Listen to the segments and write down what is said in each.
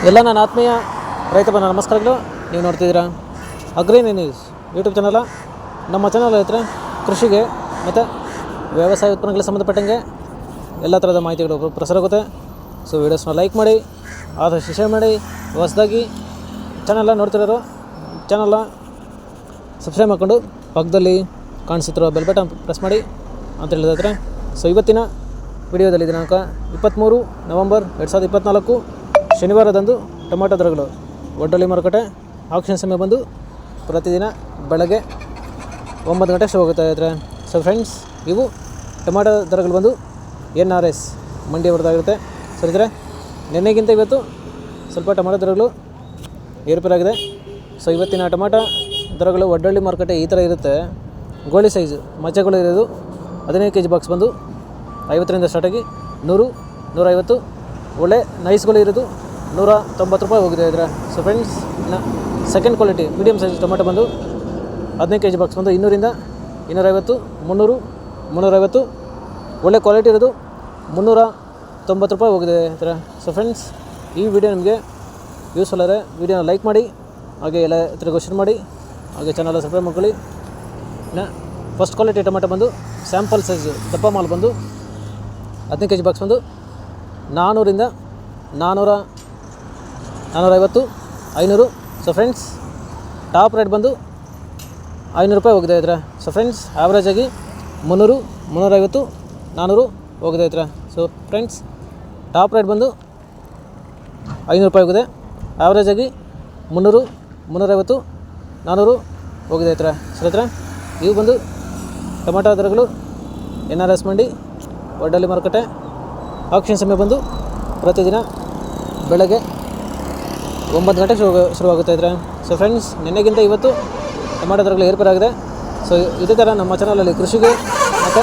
ಎಲ್ಲ ನನ್ನ ಆತ್ಮೀಯ ರೈತ ಬಂದ ನಮಸ್ಕಾರಗಳು. ನೀವು ನೋಡ್ತಿದ್ದೀರಾ ಅಗ್ರಿನಿ ನ್ಯೂಸ್ ಯೂಟ್ಯೂಬ್ ಚಾನಲ. ನಮ್ಮ ಚಾನಲ್ ಹತ್ರ ಕೃಷಿಗೆ ಮತ್ತು ವ್ಯವಸಾಯ ಉತ್ಪನ್ನಗಳಿಗೆ ಸಂಬಂಧಪಟ್ಟಂಗೆ ಎಲ್ಲ ಥರದ ಮಾಹಿತಿಗಳು ಪ್ರಸಾರ ಆಗುತ್ತೆ. ಸೊ ವೀಡಿಯೋಸ್ನ ಲೈಕ್ ಮಾಡಿ, ಆದಷ್ಟು ಶೇರ್ ಮಾಡಿ. ಹೊಸದಾಗಿ ಚಾನಲ್ನ ನೋಡ್ತಿರೋರು ಚಾನಲ್ನ ಸಬ್ಸ್ಕ್ರೈಬ್ ಮಾಡ್ಕೊಂಡು ಪಕ್ಕದಲ್ಲಿ ಕಾಣಿಸುತ್ತಿರೋ ಬೆಲ್ ಬಟನ್ ಪ್ರೆಸ್ ಮಾಡಿ ಅಂತ ಹೇಳಿದ್ರೆ. ಸೊ ಇವತ್ತಿನ ವಿಡಿಯೋದಲ್ಲಿ ದಿನಾಂಕ 23 ನವೆಂಬರ್ 2024 ಶನಿವಾರದಂದು ಟೊಮಾಟೊ ದರಗಳು ಒಡ್ಡಳ್ಳಿ ಮಾರುಕಟ್ಟೆ ಆಕ್ಷನ್ ಸಮಯ ಬಂದು ಪ್ರತಿದಿನ ಬೆಳಗ್ಗೆ 9 ಗಂಟೆ ಶುರು ಹೋಗುತ್ತಾ ಇದ್ದಾರೆ. ಸೊ ಫ್ರೆಂಡ್ಸ್, ಇವು ಟೊಮಾಟೊ ದರಗಳು ಬಂದು NRS ಮಂಡಿ ಹೊರದಾಗಿರುತ್ತೆ. ಸರಿ ಇದ್ದರೆ ನಿನ್ನೆಗಿಂತ ಇವತ್ತು ಸ್ವಲ್ಪ ಟೊಮಾಟೊ ದರಗಳು ಏರುಪೇರಾಗಿದೆ. ಸೊ ಇವತ್ತಿನ ಟೊಮಾಟೊ ದರಗಳು ಒಡ್ಡಳ್ಳಿ ಮಾರುಕಟ್ಟೆ ಈ ಥರ ಇರುತ್ತೆ. ಗೋಳಿ ಸೈಜು ಮಚ್ಚೆಗಳು ಇರೋದು 15 kg ಬಾಕ್ಸ್ ಬಂದು 50ರಿಂದ ಸ್ಟಾರ್ಟಾಗಿ 100, 150. ಒಳ್ಳೆ ನೈಸ್ಗಳು ಇರೋದು 190 ರೂಪಾಯಿ ಹೋಗಿದೆ ಇದ್ರೆ. ಸೊ ಫ್ರೆಂಡ್ಸ್, ಇನ್ನು second quality medium size tomato ಬಂದು 15 kg ಬಾಕ್ಸ್ ಬಂದು 200ರಿಂದ 250, 300, 350. ಒಳ್ಳೆ ಕ್ವಾಲಿಟಿ ಇರೋದು 390 ರೂಪಾಯಿ ಹೋಗಿದೆ ಇದ್ರೆ. ಸೊ ಫ್ರೆಂಡ್ಸ್, ಈ ವಿಡಿಯೋ ನಿಮಗೆ ಯೂಸ್ಫುಲ್ ಆದರೆ ವಿಡಿಯೋನ ಲೈಕ್ ಮಾಡಿ, ಹಾಗೆ ಎಲ್ಲ ಇತರಿಗೂ ಶೇರ್ ಮಾಡಿ, ಹಾಗೆ ಚಾನಲ್ ಸಬ್ಸ್ಕ್ರೈಬ್ ಮಾಡ್ಕೊಳ್ಳಿ. ಇನ್ನು ಫಸ್ಟ್ ಕ್ವಾಲಿಟಿ ಟೊಮೆಟೊ ಬಂದು ಸ್ಯಾಂಪಲ್ ಸೈಜು ದಪ್ಪ ಮಾಲ್ ಬಂದು 15 kg ಬಾಕ್ಸ್ ಬಂದು 400ರಿಂದ 400, 450, 500. ಸೊ ಫ್ರೆಂಡ್ಸ್, ಟಾಪ್ ರೇಟ್ ಬಂದು 500 ರೂಪಾಯಿ ಹೋಗಿದೆ ಇದ್ರೆ. ಸೊ ಫ್ರೆಂಡ್ಸ್, ಆ್ಯಾವ್ರೇಜಾಗಿ 300, 350, 400 ಹೋಗಿದೆ ಇದ್ರೆ. ಸೊ ಫ್ರೆಂಡ್ಸ್, ಟಾಪ್ ರೇಟ್ ಬಂದು 500 ರೂಪಾಯಿ ಹೋಗಿದೆ. ಆ್ಯಾವ್ರೇಜಾಗಿ 300, 350, 400 ಹೋಗಿದೆ ಇದ್ರೆ. ಸೊ ಇದ್ರೆ ಇವು ಬಂದು ಟೊಮೆಟೊ ದರಗಳು NRS ಮಂಡಿ ಒಡ್ಡಳ್ಳಿ ಮಾರುಕಟ್ಟೆ ಆಕ್ಷನ್ ಸಮಯ ಬಂದು ಪ್ರತಿದಿನ ಬೆಳಗ್ಗೆ 9 ಗಂಟೆ ಶುರುವಾಗುತ್ತೆ ಇದ್ರೆ. ಸೊ ಫ್ರೆಂಡ್ಸ್, ನಿನ್ನೆಗಿಂತ ಇವತ್ತು ಟೊಮೆಟೊ ದರಗಳು ಏರ್ಪೇರಾಗಿದೆ. ಸೊ ಇದೇ ಥರ ನಮ್ಮ ಚಾನಲಲ್ಲಿ ಕೃಷಿಗೆ ಮತ್ತು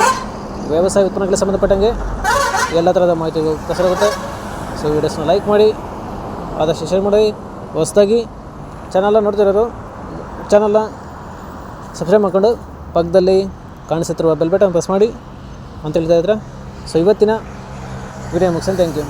ವ್ಯವಸಾಯ ಉತ್ಪನ್ನಗಳಿಗೆ ಸಂಬಂಧಪಟ್ಟಂಗೆ ಎಲ್ಲ ಥರದ ಮಾಹಿತಿಗಳು ಪ್ರಸಾರ ಆಗುತ್ತೆ. ಸೊ ವೀಡಿಯೋಸ್ನ ಲೈಕ್ ಮಾಡಿ, ಆದಷ್ಟು ಶೇರ್ ಮಾಡಿ. ಹೊಸದಾಗಿ ಚಾನಲ್ನ ನೋಡ್ತಿರೋರು ಚಾನಲ್ನ ಸಬ್ಸ್ಕ್ರೈಬ್ ಮಾಡ್ಕೊಂಡು ಪಕ್ಕದಲ್ಲಿ ಕಾಣಿಸುತ್ತಿರುವ ಬೆಲ್ ಬಟನ್ ಪ್ರೆಸ್ ಮಾಡಿ ಅಂತ ಹೇಳ್ತಾ ಇದ್ರೆ. ಸೊ ಇವತ್ತಿನ ವಿಡಿಯೋ ಮುಗಿಸ್ತೀನಿ. Thank you.